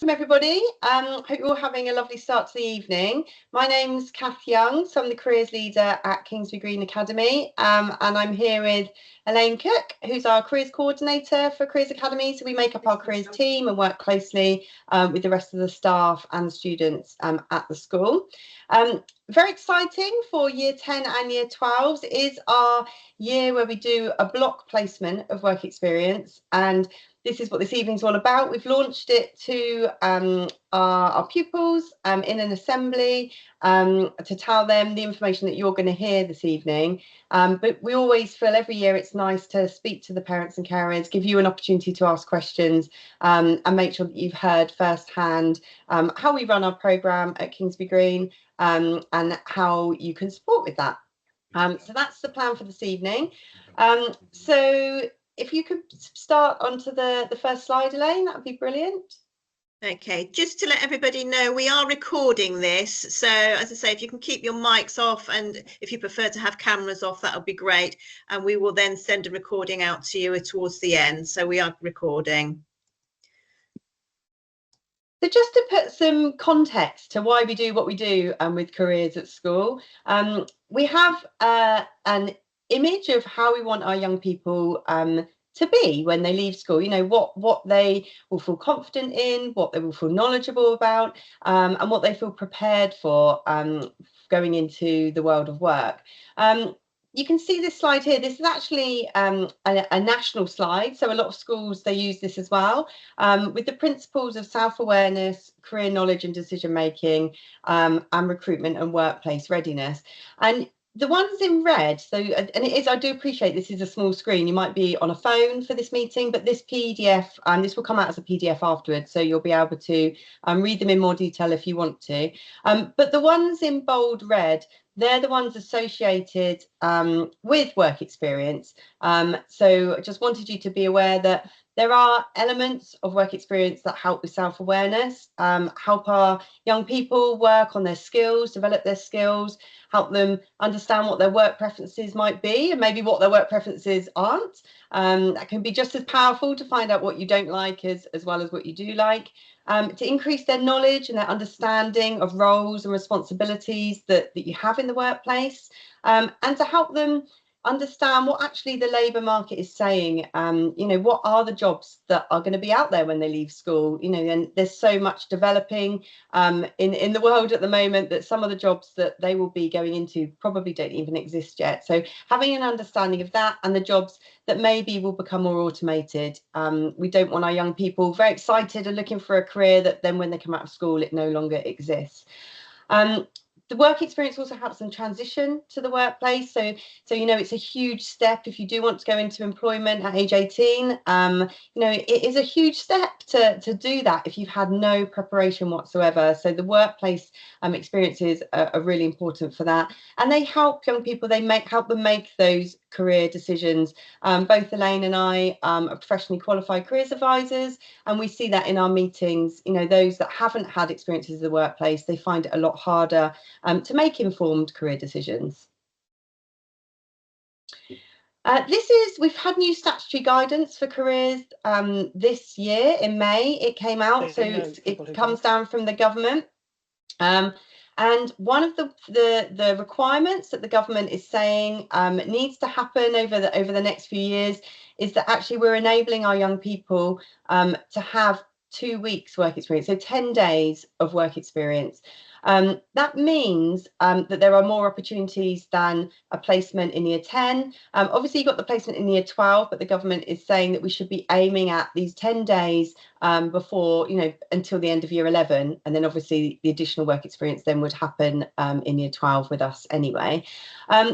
Welcome everybody. Hope you're all having a lovely start to the evening. My name's Kath Young, so I'm the careers leader at Kingsby Green Academy, and I'm here with Elaine Cook, who's our careers coordinator for Careers Academy. So we make up our careers team and work closely with the rest of the staff and the students at the school. Very exciting for year 10 and year 12s. It is our year where we do a block placement of work experience, and this is what this evening's all about. We've launched it to our pupils in an assembly to tell them the information that you're going to hear this evening. But we always feel every year it's nice to speak to the parents and carers, give you an opportunity to ask questions and make sure that you've heard firsthand how we run our programme at Kingsby Green and how you can support with that. So that's the plan for this evening. So if you could start onto the first slide, Elaine, that would be brilliant. Okay, just to let everybody know, we are recording this. So as I say, if you can keep your mics off and if you prefer to have cameras off, that would be great. And we will then send a recording out to you towards the end. So we are recording. So just to put some context to why we do what we do with careers at school, we have an image of how we want our young people to be when they leave school. You know, what they will feel confident in, what they will feel knowledgeable about, and what they feel prepared for going into the world of work. You can see this slide here. This is actually a national slide, so a lot of schools, they use this as well, with the principles of self-awareness, career knowledge and decision-making, and recruitment and workplace readiness. And the ones in red, so, and it is, I do appreciate this is a small screen, you might be on a phone for this meeting, but this PDF, this will come out as a PDF afterwards, so you'll be able to read them in more detail if you want to. But the ones in bold red, they're the ones associated with work experience. So I just wanted you to be aware that there are elements of work experience that help with self-awareness, help our young people work on their skills, develop their skills, help them understand what their work preferences might be and maybe what their work preferences aren't. That can be just as powerful to find out what you don't like as well as what you do like. To increase their knowledge and their understanding of roles and responsibilities that you have in the workplace, and to help them understand what actually the labour market is saying. You know, what are the jobs that are going to be out there when they leave school? You know, and there's so much developing in the world at the moment that some of the jobs that they will be going into probably don't even exist yet. So having an understanding of that and the jobs that maybe will become more automated. We don't want our young people very excited and looking for a career that then when they come out of school, it no longer exists. The work experience also helps them transition to the workplace. So you know, it's a huge step if you do want to go into employment at age 18. You know, it is a huge step to do that if you've had no preparation whatsoever. So the workplace experiences are really important for that, and they help young people. They help them make those career decisions. Both Elaine and I are professionally qualified careers advisors, and we see that in our meetings. You know, those that haven't had experiences in the workplace, they find it a lot harder to make informed career decisions. We've had new statutory guidance for careers this year in May. It came out, so it comes down from the government. And one of the requirements that the government is saying needs to happen over the next few years is that actually we're enabling our young people to have 2 weeks work experience, so 10 days of work experience. That means that there are more opportunities than a placement in year 10. Obviously, you've got the placement in year 12, but the government is saying that we should be aiming at these 10 days before, you know, until the end of year 11. And then obviously the additional work experience then would happen in year 12 with us anyway.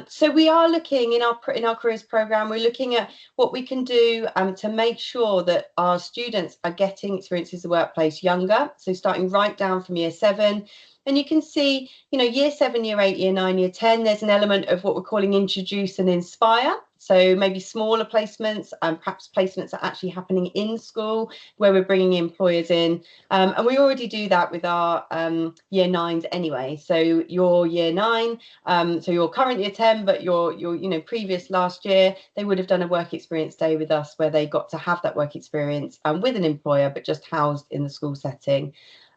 So we are looking in our careers programme, we're looking at what we can do to make sure that our students are getting experiences of the workplace younger. So starting right down from year 7. And you can see, you know, year 7, year 8, year 9, year 10, there's an element of what we're calling introduce and inspire. So maybe smaller placements and perhaps placements are actually happening in school where we're bringing employers in. And we already do that with our year 9s anyway. So your year 9, so your current year 10, but your previous last year, they would have done a work experience day with us where they got to have that work experience with an employer, but just housed in the school setting.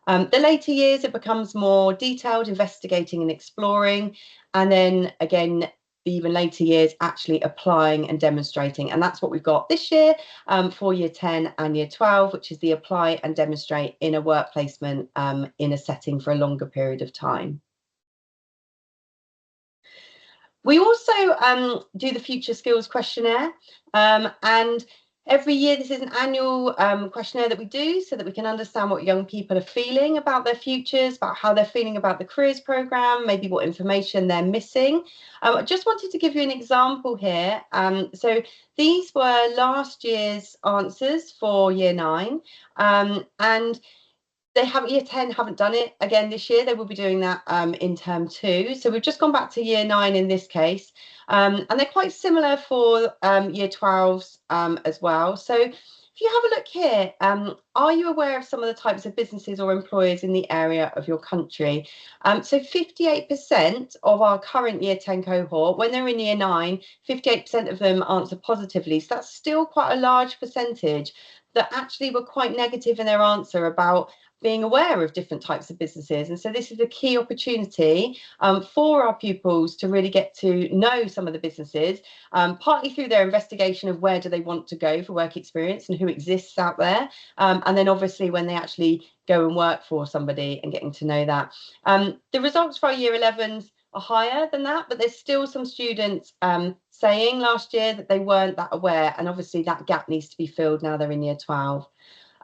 The later years, it becomes more detailed, investigating and exploring. And then again, the even later years, actually applying and demonstrating. And that's what we've got this year for year 10 and year 12, which is the apply and demonstrate in a work placement in a setting for a longer period of time. We also do the Future Skills Questionnaire, and every year this is an annual questionnaire that we do so that we can understand what young people are feeling about their futures, about how they're feeling about the careers programme, maybe what information they're missing. I just wanted to give you an example here. So these were last year's answers for year 9, and they haven't, year 10 haven't done it again this year. They will be doing that in term 2. So we've just gone back to year 9 in this case. And they're quite similar for year 12s as well. So if you have a look here, are you aware of some of the types of businesses or employers in the area of your country? So 58% of our current year 10 cohort, when they're in year 9, 58% of them answer positively. So that's still quite a large percentage that actually were quite negative in their answer about being aware of different types of businesses. And so this is a key opportunity for our pupils to really get to know some of the businesses, partly through their investigation of where do they want to go for work experience and who exists out there. And then obviously when they actually go and work for somebody and getting to know that. The results for our year 11s are higher than that, but there's still some students saying last year that they weren't that aware. And obviously that gap needs to be filled now they're in year 12.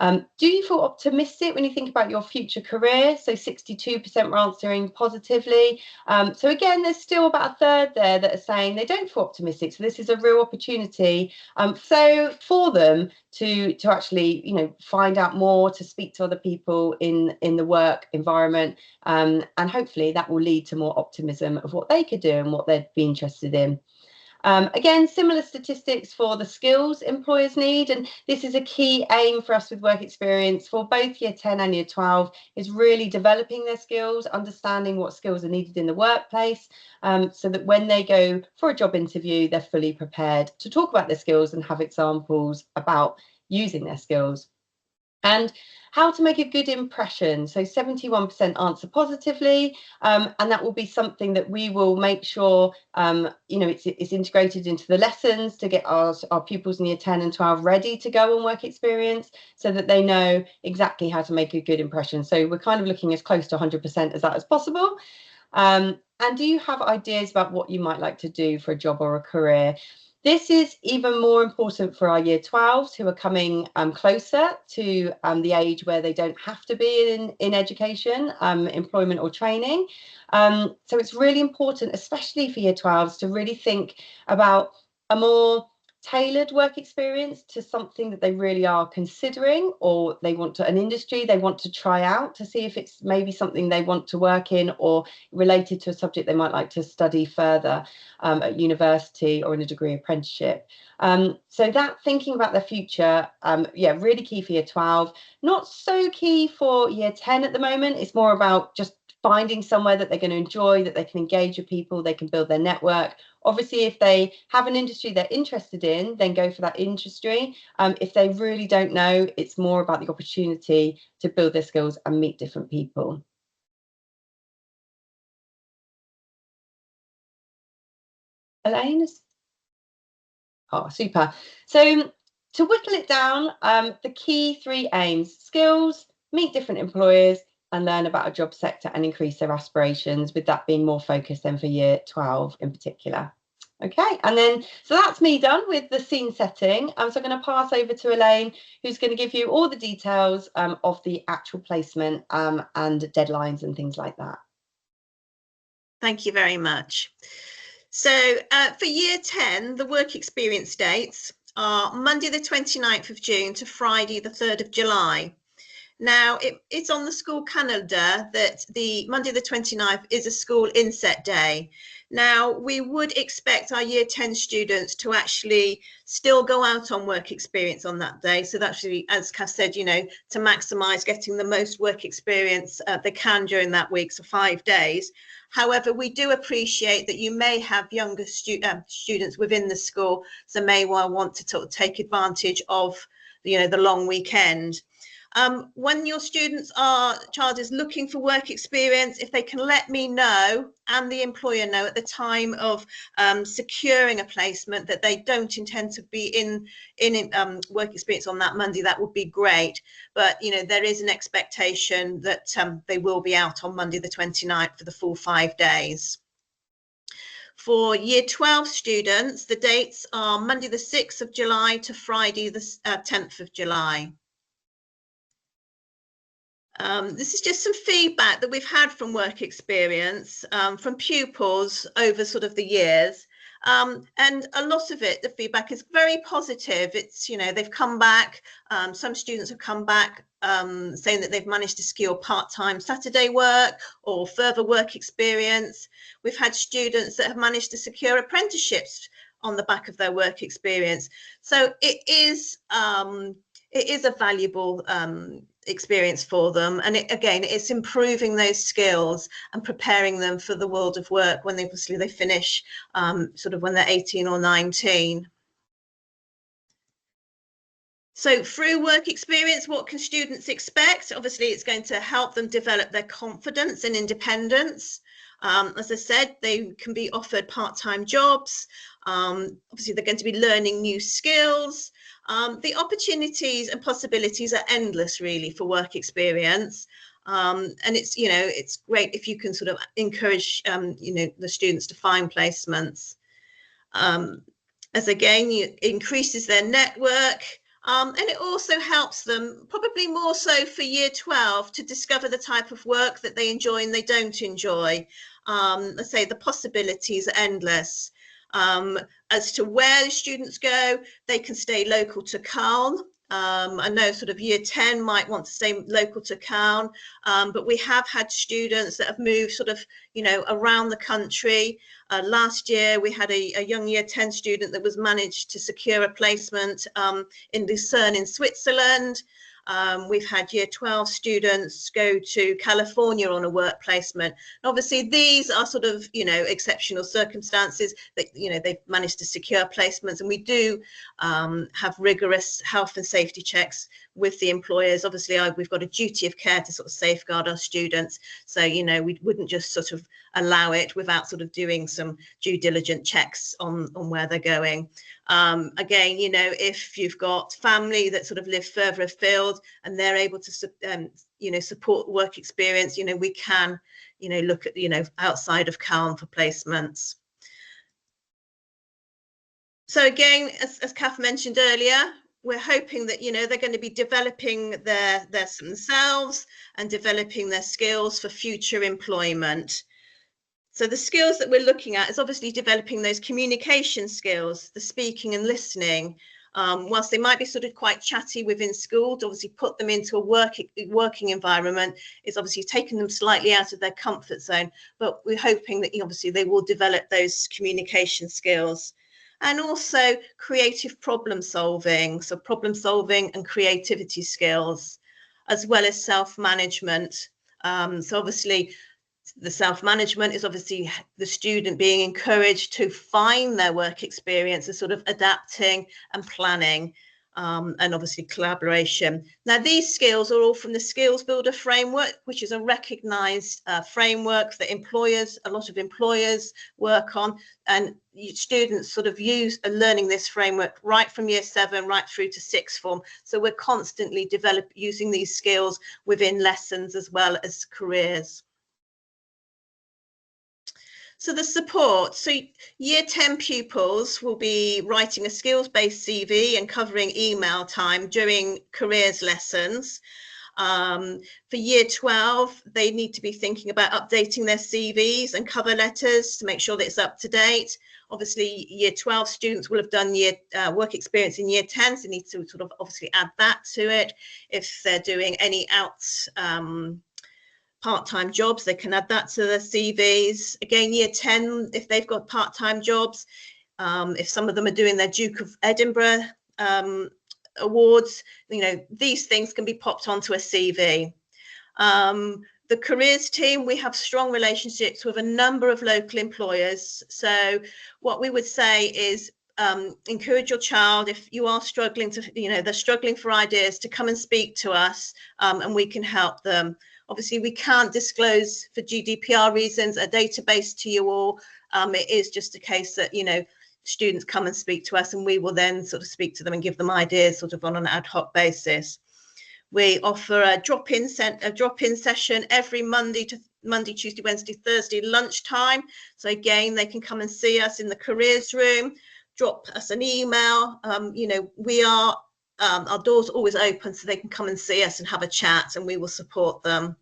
Do you feel optimistic when you think about your future career? So 62% were answering positively. So again, there's still about a third there that are saying they don't feel optimistic. So this is a real opportunity so for them to actually, find out more, to speak to other people in the work environment. And hopefully that will lead to more optimism of what they could do and what they'd be interested in. Again, similar statistics for the skills employers need, and this is a key aim for us with work experience for both year 10 and year 12, is really developing their skills, understanding what skills are needed in the workplace, so that when they go for a job interview, they're fully prepared to talk about their skills and have examples about using their skills. And how to make a good impression. So 71% answer positively, and that will be something that we will make sure, it's integrated into the lessons to get our pupils in year 10 and 12 ready to go on work experience so that they know exactly how to make a good impression. So we're kind of looking as close to 100% as that as possible. And do you have ideas about what you might like to do for a job or a career? This is even more important for our year 12s who are coming closer to the age where they don't have to be in education, employment or training. So it's really important, especially for year 12s, to really think about a more tailored work experience to something that they really are considering, or they want to, an industry they want to try out to see if it's maybe something they want to work in or related to a subject they might like to study further at university or in a degree apprenticeship. So that thinking about the future, really key for year 12, not so key for year 10 at the moment. It's more about just finding somewhere that they're going to enjoy, that they can engage with people, they can build their network. Obviously, if they have an industry they're interested in, then go for that industry. If they really don't know, it's more about the opportunity to build their skills and meet different people. Elaine? Oh, super. So to whittle it down, the key 3 aims: skills, meet different employers, and learn about a job sector and increase their aspirations, with that being more focused than for year 12 in particular. Okay, and then, so that's me done with the scene setting. So I'm going to pass over to Elaine, who's going to give you all the details of the actual placement and deadlines and things like that. Thank you very much. So for year 10, the work experience dates are Monday the 29th of June to Friday the 3rd of July. Now, it's on the school calendar that the Monday the 29th is a school inset day. Now, we would expect our year 10 students to actually still go out on work experience on that day. So that's really, as Kath said, you know, to maximise getting the most work experience they can during that week, so 5 days. However, we do appreciate that you may have younger students within the school, so may well want to sort of take advantage of, you know, the long weekend. When your child is looking for work experience, if they can let me know and the employer know at the time of securing a placement that they don't intend to be in work experience on that Monday, that would be great. But, you know, there is an expectation that they will be out on Monday the 29th for the full 5 days. For Year 12 students, the dates are Monday the 6th of July to Friday the 10th of July. This is just some feedback that we've had from work experience from pupils over sort of the years. And a lot of it, the feedback is very positive. It's, you know, they've come back. Some students have come back saying that they've managed to secure part-time Saturday work or further work experience. We've had students that have managed to secure apprenticeships on the back of their work experience. So it is a valuable experience for them, and again it's improving those skills and preparing them for the world of work when they finish sort of when they're 18 or 19. So through work experience, what can students expect? Obviously it's going to help them develop their confidence and independence. As I said, they can be offered part-time jobs. Obviously they're going to be learning new skills. The opportunities and possibilities are endless really for work experience. And it's, you know, it's great if you can sort of encourage, you know, the students to find placements. As again, it increases their network. And it also helps them, probably more so for Year 12, to discover the type of work that they enjoy and they don't enjoy. Let's say the possibilities are endless. As to where the students go, they can stay local to Calne. I know sort of Year 10 might want to stay local to Calne, but we have had students that have moved sort of, you know, around the country. Last year we had a young Year 10 student that was managed to secure a placement in Lucerne in Switzerland. We've had Year 12 students go to California on a work placement. And obviously these are sort of, you know, exceptional circumstances that, you know, they've managed to secure placements, and we do have rigorous health and safety checks with the employers. Obviously we've got a duty of care to sort of safeguard our students, so, you know, we wouldn't just sort of allow it without sort of doing some due diligent checks on where they're going. Again, you know, if you've got family that sort of live further afield and they're able to you know, support work experience, you know, we can, you know, look at, you know, outside of Calne for placements. So again, as Kath mentioned earlier, we're hoping that, you know, they're going to be developing themselves and developing their skills for future employment. So the skills that we're looking at is obviously developing those communication skills, the speaking and listening. Whilst they might be sort of quite chatty within school, to obviously put them into a working environment is obviously taking them slightly out of their comfort zone. But we're hoping that obviously they will develop those communication skills. And also creative problem solving, so problem solving and creativity skills, as well as self-management. So obviously the self-management is obviously the student being encouraged to find their work experience and sort of adapting and planning, and obviously collaboration. Now these skills are all from the Skills Builder framework, which is a recognised framework that a lot of employers work on, and students sort of learning this framework right from Year 7 right through to sixth form. So we're constantly using these skills within lessons as well as careers. So the support, so Year 10 pupils will be writing a skills-based CV and covering email time during careers lessons. For year 12, they need to be thinking about updating their CVs and cover letters to make sure that it's up to date. Obviously, year 12 students will have done work experience in year 10, so they need to sort of obviously add that to it. If they're doing any part-time jobs, they can add that to their CVs. Again, year 10, if they've got part-time jobs, if some of them are doing their Duke of Edinburgh awards, you know, these things can be popped onto a CV. The careers team, we have strong relationships with a number of local employers. So what we would say is encourage your child, if you are struggling to, you know, they're struggling for ideas, to come and speak to us, and we can help them. Obviously, we can't disclose for GDPR reasons a database to you all. It is just a case that, you know, students come and speak to us, and we will then sort of speak to them and give them ideas sort of on an ad hoc basis. We offer a drop-in session every Monday, Tuesday, Wednesday, Thursday lunchtime. So again, they can come and see us in the careers room, drop us an email. You know, we are our doors are always open, so they can come and see us and have a chat, and we will support them.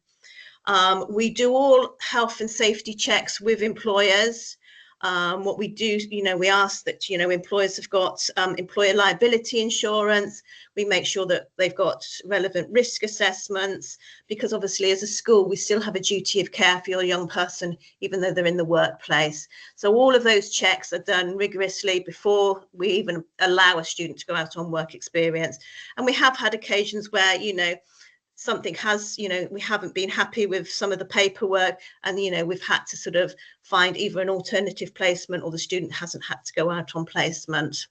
We do all health and safety checks with employers. What we do, you know, we ask that, you know, employers have got employer liability insurance. We make sure that they've got relevant risk assessments, because obviously as a school, we still have a duty of care for your young person, even though they're in the workplace. So all of those checks are done rigorously before we even allow a student to go out on work experience. And we have had occasions where, you know, something has, you know, we haven't been happy with some of the paperwork, and, you know, we've had to sort of find either an alternative placement, or the student hasn't had to go out on placement.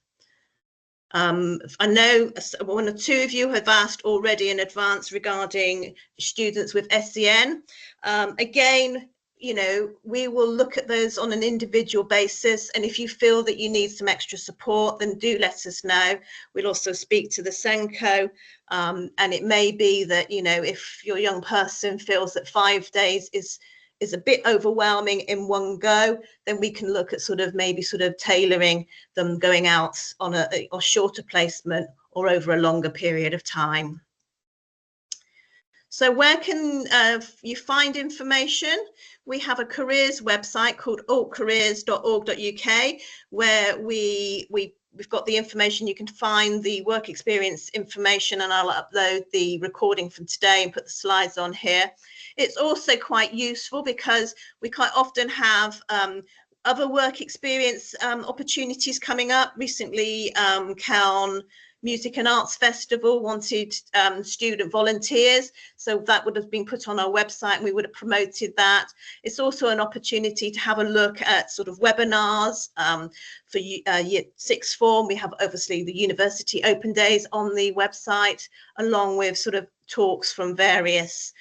I know one or two of you have asked already in advance regarding students with SEN. Again, you know, we will look at those on an individual basis, and if you feel that you need some extra support, then do let us know. We'll also speak to the SENCO, and it may be that, you know, if your young person feels that 5 days is a bit overwhelming in one go, then we can look at sort of maybe sort of tailoring them, going out on a shorter placement or over a longer period of time. So where can you find information? We have a careers website called altcareers.org.uk, where we've got the information. You can find the work experience information, and I'll upload the recording from today and put the slides on here. It's also quite useful because we quite often have other work experience opportunities coming up. Recently, Keln Music and Arts Festival wanted student volunteers, so that would have been put on our website and we would have promoted that. It's also an opportunity to have a look at sort of webinars for year sixth form. We have obviously the university open days on the website, along with sort of talks from various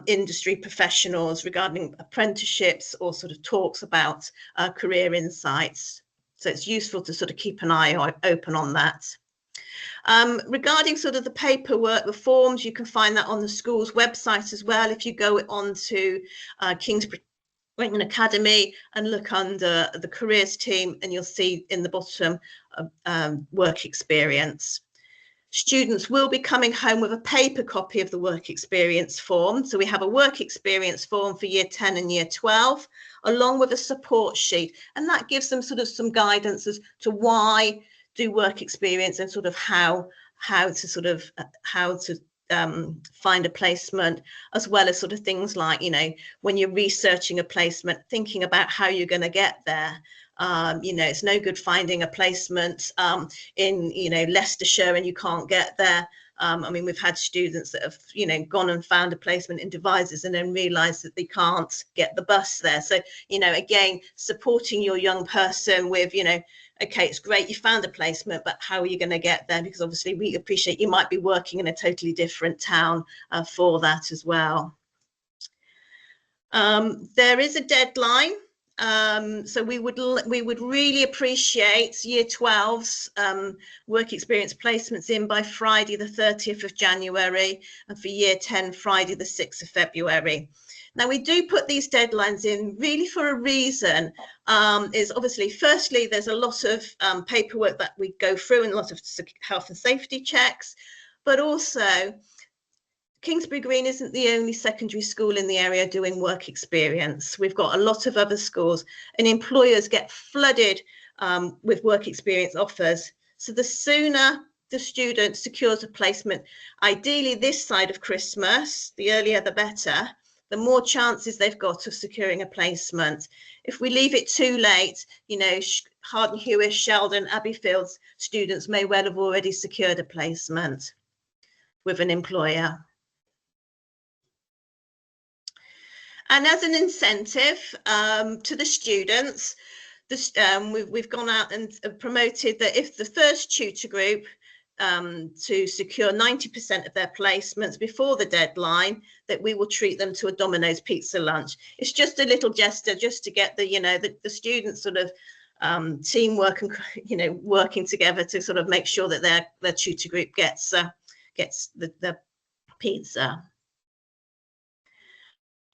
industry professionals regarding apprenticeships, or sort of talks about career insights. So it's useful to sort of keep an eye open on that. Regarding sort of the paperwork, the forms, you can find that on the school's website as well. If you go on to Kingsbridge Academy and look under the careers team, and you'll see in the bottom work experience. Students will be coming home with a paper copy of the work experience form. So we have a work experience form for year 10 and year 12, along with a support sheet. And that gives them sort of some guidance as to why do work experience, and sort of how to find a placement, as well as sort of things like, you know, when you're researching a placement, thinking about how you're going to get there. You know, it's no good finding a placement in, you know, Leicestershire and you can't get there. I mean, we've had students that have, you know, gone and found a placement in Devizes and then realised that they can't get the bus there. So, you know, again, supporting your young person with, you know, okay, it's great you found a placement, but how are you going to get there? Because obviously we appreciate you might be working in a totally different town for that as well. There is a deadline. So we would really appreciate year 12's work experience placements in by Friday the 30th of January, and for year 10 Friday the 6th of February. Now, we do put these deadlines in really for a reason. Is obviously, firstly, there's a lot of paperwork that we go through and a lot of health and safety checks, but also Kingsbury Green isn't the only secondary school in the area doing work experience. We've got a lot of other schools, and employers get flooded with work experience offers. So the sooner the student secures a placement, ideally this side of Christmas, the earlier the better, the more chances they've got of securing a placement. If we leave it too late, you know, Harden Hewish, Sheldon, Abbeyfields students may well have already secured a placement with an employer. And as an incentive to the students, we've gone out and promoted that if the first tutor group to secure 90% of their placements before the deadline, that we will treat them to a Domino's pizza lunch. It's just a little gesture just to get the, you know, the students sort of teamwork and, you know, working together to sort of make sure that their tutor group gets the pizza.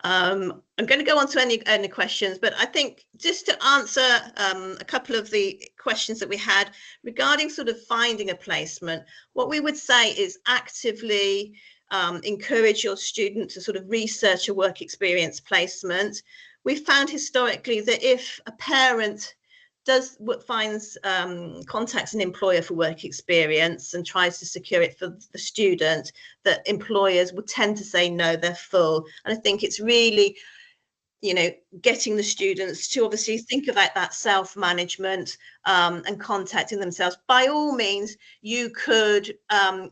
I'm going to go on to any questions, but I think just to answer a couple of the questions that we had regarding sort of finding a placement, what we would say is actively encourage your student to sort of research a work experience placement. We found historically that if a parent contacts an employer for work experience and tries to secure it for the student, that employers would tend to say no, they're full. And I think it's really, you know, getting the students to obviously think about that self-management and contacting themselves. By all means, you could,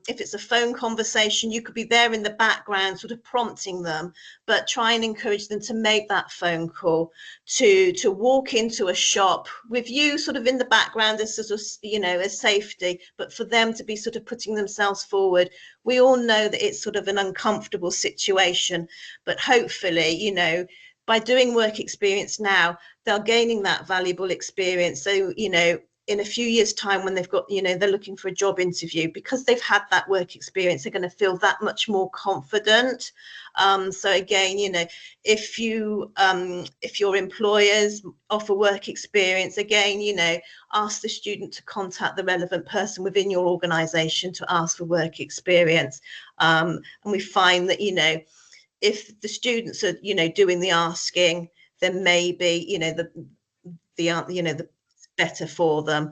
if it's a phone conversation, you could be there in the background sort of prompting them, but try and encourage them to make that phone call, to walk into a shop with you sort of in the background as sort of, you know, as safety, but for them to be sort of putting themselves forward. We all know that it's sort of an uncomfortable situation, but hopefully, you know, by doing work experience now, they're gaining that valuable experience. So, you know, in a few years' time when they've got, you know, they're looking for a job interview, because they've had that work experience, they're going to feel that much more confident. So again, you know, if your employers offer work experience, again, you know, ask the student to contact the relevant person within your organisation to ask for work experience. And we find that, you know, if the students are, you know, doing the asking, then maybe, you know, the better for them.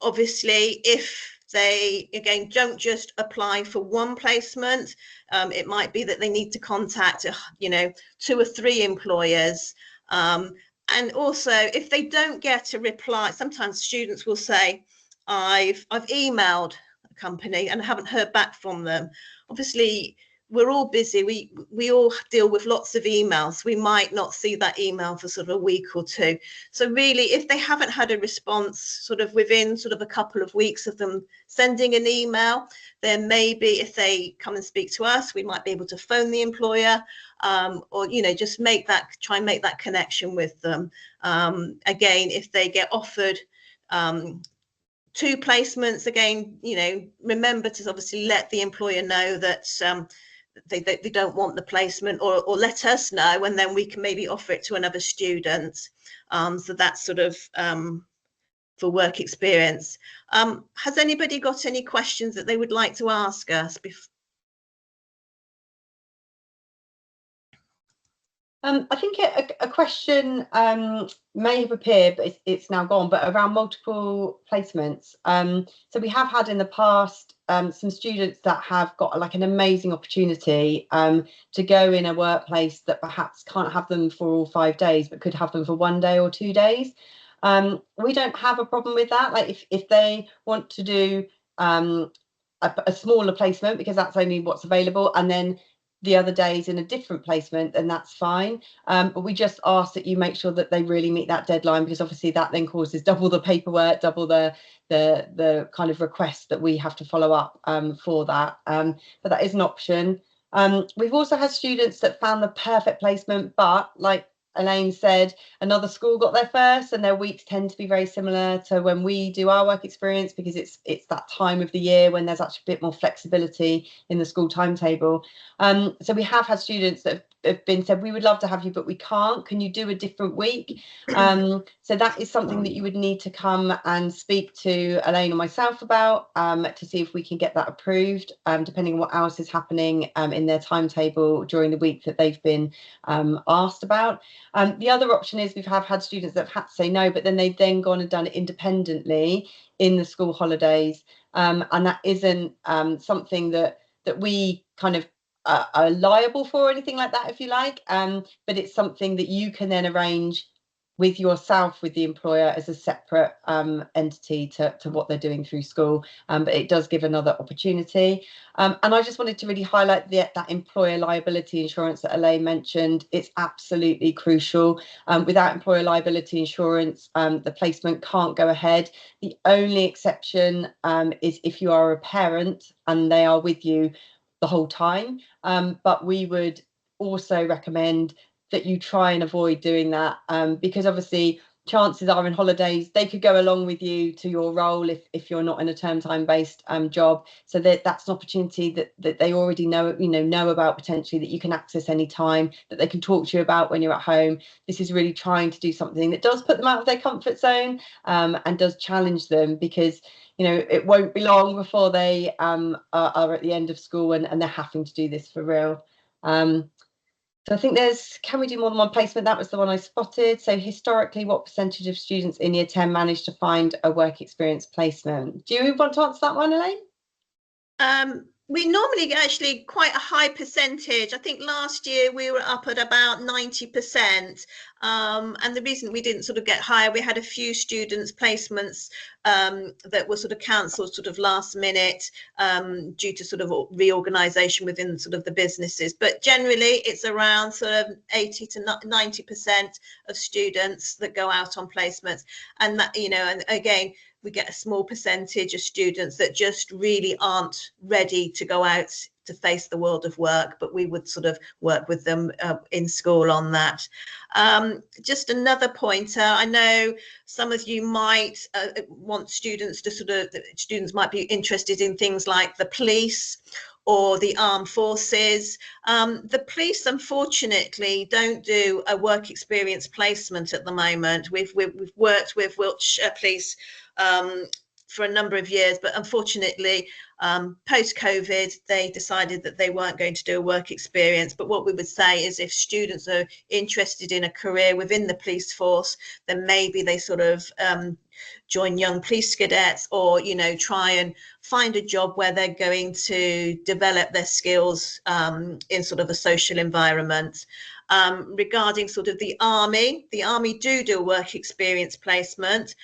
Obviously, if they, again, don't just apply for one placement, it might be that they need to contact, you know, 2 or 3 employers. And also, if they don't get a reply, sometimes students will say, I've emailed a company and I haven't heard back from them. Obviously, we're all busy. We all deal with lots of emails. We might not see that email for sort of a week or 2. So really, if they haven't had a response sort of within sort of a couple of weeks of them sending an email, then maybe if they come and speak to us, we might be able to phone the employer, or, you know, just try and make that connection with them. Again, if they get offered 2 placements, again, you know, remember to obviously let the employer know that they don't want the placement, or let us know, and then we can maybe offer it to another student. So that's sort of for work experience. Has anybody got any questions that they would like to ask us before? I think a question may have appeared, but it's now gone, but around multiple placements. So we have had in the past some students that have got like an amazing opportunity to go in a workplace that perhaps can't have them for all 5 days, but could have them for 1 day or 2 days. We don't have a problem with that. Like if they want to do a smaller placement, because that's only what's available, and then the other days in a different placement, then that's fine. But we just ask that you make sure that they really meet that deadline, because obviously that then causes double the paperwork, double the kind of request that we have to follow up for that. But that is an option. We've also had students that found the perfect placement, but like Elaine said, another school got there first, and their weeks tend to be very similar to when we do our work experience, because it's that time of the year when there's actually a bit more flexibility in the school timetable. So we have had students that have have been said, we would love to have you, but we can't. Can you do a different week? So that is something that you would need to come and speak to Elaine or myself about, to see if we can get that approved, depending on what else is happening in their timetable during the week that they've been asked about. The other option is we've had students that have had to say no, but then they've then gone and done it independently in the school holidays, and that isn't something that we kind of are liable for or anything like that, if you like, but it's something that you can then arrange with yourself, with the employer, as a separate entity to what they're doing through school, but it does give another opportunity. And I just wanted to really highlight that employer liability insurance that Elaine mentioned. It's absolutely crucial. Without employer liability insurance, the placement can't go ahead. The only exception is if you are a parent and they are with you the whole time, but we would also recommend that you try and avoid doing that, because obviously chances are in holidays they could go along with you to your role if you're not in a term time based job, so that's an opportunity that they already know about, potentially, that you can access any time, that they can talk to you about when you're at home. This is really trying to do something that does put them out of their comfort zone, and does challenge them, because it won't be long before they are at the end of school and they're having to do this for real. So I think can we do more than one placement? That was the one I spotted. So historically, what percentage of students in year 10 managed to find a work experience placement? Do you want to answer that one, Elaine? We normally get actually quite a high percentage. I think last year we were up at about 90%. And the reason we didn't sort of get higher, we had a few students placements that were sort of cancelled sort of last minute due to sort of reorganisation within sort of the businesses. But generally it's around sort of 80 to 90% of students that go out on placements. And that, and again, we get a small percentage of students that just really aren't ready to go out to face the world of work, but we would sort of work with them in school on that. Just another pointer, I know some of you might want students might be interested in things like the police or the armed forces. The police, unfortunately, don't do a work experience placement at the moment. We've worked with Wiltshire Police for a number of years, but unfortunately, post-COVID, they decided that they weren't going to do a work experience. But what we would say is, if students are interested in a career within the police force, then maybe they sort of join Young Police Cadets, or try and find a job where they're going to develop their skills in sort of a social environment. Regarding sort of the army do a work experience placement.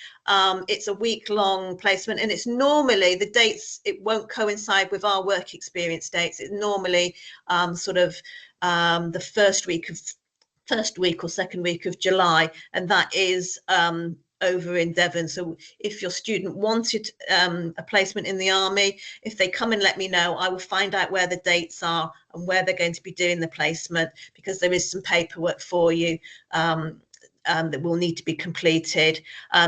It's a week-long placement, and it's normally the dates, it won't coincide with our work experience dates. It's normally sort of the first week or second week of July, and that is over in Devon. So if your student wanted a placement in the army, if they come and let me know, I will find out where the dates are and where they're going to be doing the placement, because there is some paperwork for you that will need to be completed.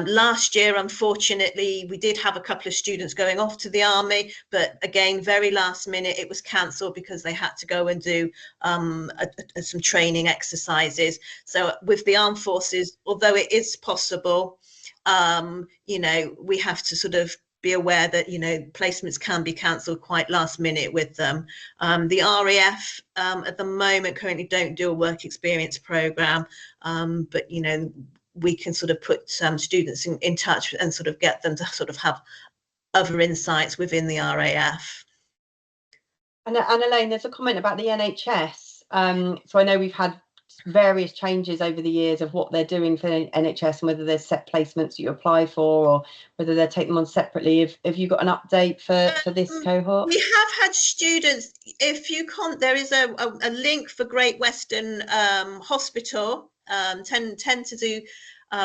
Last year, unfortunately, we did have a couple of students going off to the army, but again, very last minute, it was cancelled because they had to go and do some training exercises. So with the armed forces, although it is possible, we have to sort of be aware that placements can be cancelled quite last minute with them. The RAF at the moment currently don't do a work experience program, but we can sort of put students in touch and sort of get them to sort of have other insights within the RAF. And Elaine, there's a comment about the NHS. So I know we've had various changes over the years of what they're doing for NHS, and whether there's set placements you apply for, or whether they take them on separately. Have you got an update for this cohort? We have had students, if you can't, there is a link for Great Western Hospital, tend to do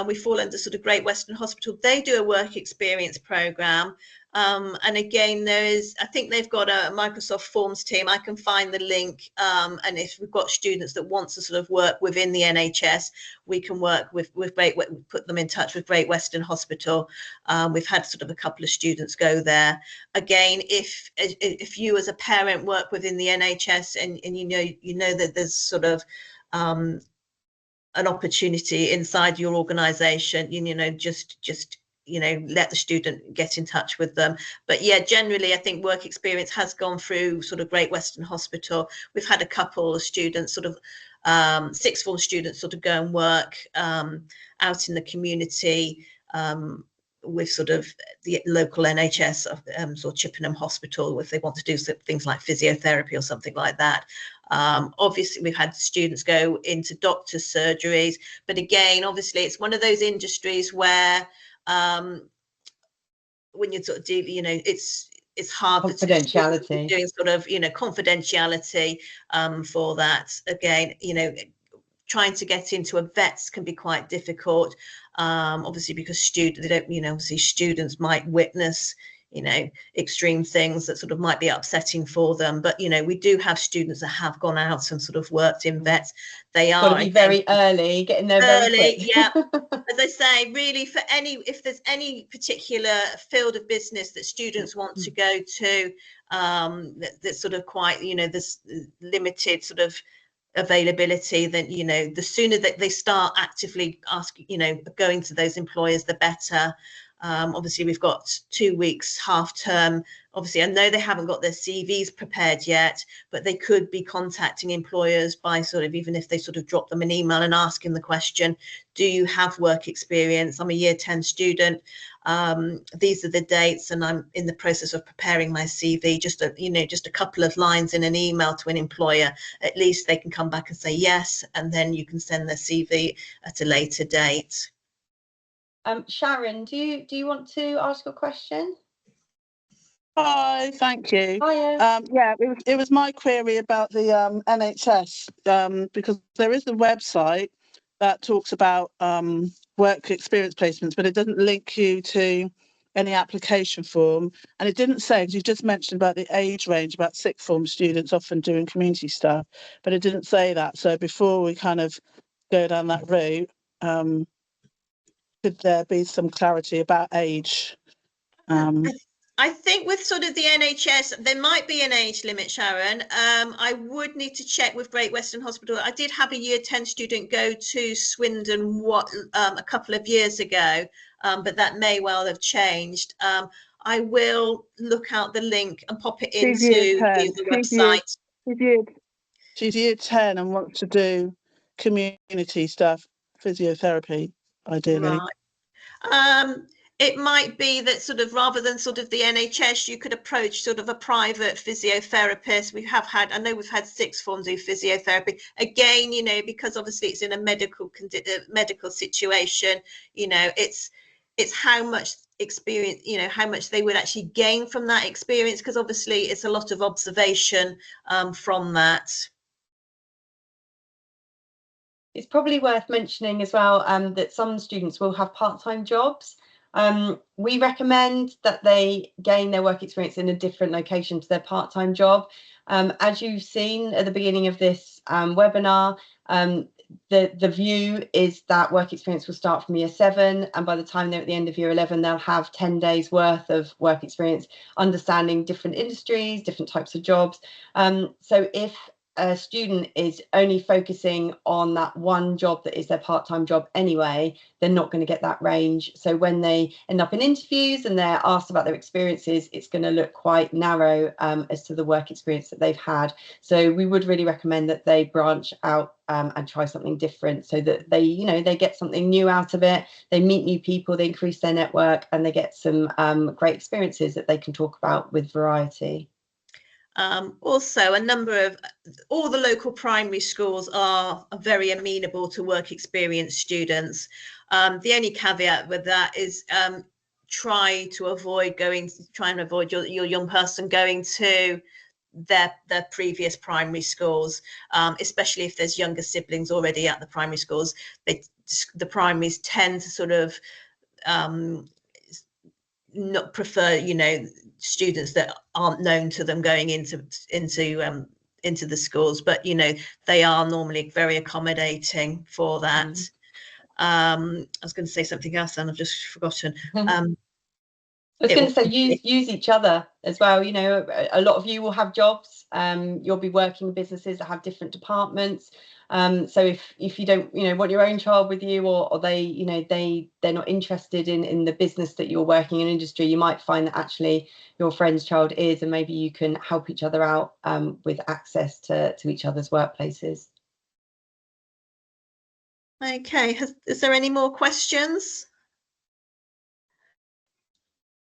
We fall under sort of Great Western Hospital. They do a work experience program. And again, I think they've got a Microsoft Forms team. I can find the link. And if we've got students that want to sort of work within the NHS, we can work with put them in touch with Great Western Hospital. We've had sort of a couple of students go there. Again, if you as a parent work within the NHS and you know that there's sort of an opportunity inside your organisation, just let the student get in touch with them. But yeah, generally I think work experience has gone through sort of Great Western Hospital. We've had a couple of students, sort of sixth form students, sort of go and work out in the community with sort of the local NHS, sort of Chippenham Hospital, if they want to do things like physiotherapy or something like that. Obviously, we've had students go into doctors' surgeries, but again, obviously, it's one of those industries where when you sort of do, it's hard confidentiality, doing sort of, confidentiality for that. Again, trying to get into a vets can be quite difficult, obviously because they don't, obviously students might witness, extreme things that sort of might be upsetting for them. But, we do have students that have gone out and sort of worked in vets. They are got to be very early, getting there very quick. Yeah. As I say, really, if there's any particular field of business that students want to go to, that's sort of quite, there's limited sort of availability, then the sooner that they start actively asking, going to those employers, the better. Obviously we've got 2 weeks half term. Obviously I know they haven't got their CVs prepared yet, but they could be contacting employers by sort of, even if they sort of drop them an email and asking the question, do you have work experience? I'm a year 10 student. These are the dates and I'm in the process of preparing my CV. Just a couple of lines in an email to an employer. At least they can come back and say yes, and then you can send their CV at a later date. Sharon, do you want to ask a question? Hi, thank you. Hiya. Yeah, it was my query about the NHS, because there is a website that talks about work experience placements, but it doesn't link you to any application form. And it didn't say, because you just mentioned about the age range, about sixth form students often doing community stuff, but it didn't say that. So before we kind of go down that route, could there be some clarity about age? I think with sort of the NHS, there might be an age limit, Sharon. I would need to check with Great Western Hospital. I did have a year 10 student go to Swindon a couple of years ago, but that may well have changed. I will look out the link and pop it into the website. She's year 10 and wants to do community stuff, physiotherapy, ideally. Right. It might be that sort of rather than sort of the NHS, you could approach sort of a private physiotherapist. I know we've had sixth form do physiotherapy. Again, because obviously it's in a medical situation, it's how much experience, how much they would actually gain from that experience, because obviously it's a lot of observation from that. It's probably worth mentioning as well that some students will have part-time jobs. We recommend that they gain their work experience in a different location to their part-time job. As you've seen at the beginning of this webinar, the view is that work experience will start from year 7, and by the time they're at the end of year 11, they'll have 10 days worth of work experience, understanding different industries, different types of jobs. So if a student is only focusing on that one job that is their part-time job anyway, they're not going to get that range. So when they end up in interviews and they're asked about their experiences, it's going to look quite narrow as to the work experience that they've had. So we would really recommend that they branch out and try something different, so that they get something new out of it. They meet new people, they increase their network, and they get some great experiences that they can talk about with variety. Also, a number of all the local primary schools are very amenable to work experience students. The only caveat with that is try and avoid your young person going to their previous primary schools, especially if there's younger siblings already at the primary schools. The primaries tend to sort of not prefer, students that aren't known to them going into the schools, but they are normally very accommodating for that. I was going to say something else and I've just forgotten. I was going to say use each other as well. A lot of you will have jobs. You'll be working in businesses that have different departments. So if you don't want your own child with you, or they're not interested in the business that you're working in industry, you might find that actually your friend's child is, and maybe you can help each other out with access to each other's workplaces. Okay, is there any more questions?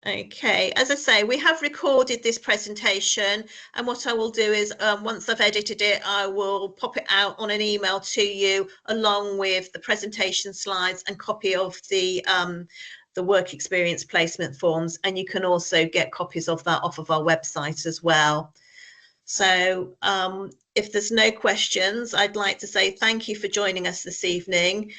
Okay, as I say, we have recorded this presentation, and what I will do is once I've edited it, I will pop it out on an email to you along with the presentation slides and copy of the work experience placement forms, and you can also get copies of that off of our website as well. So if there's no questions, I'd like to say thank you for joining us this evening.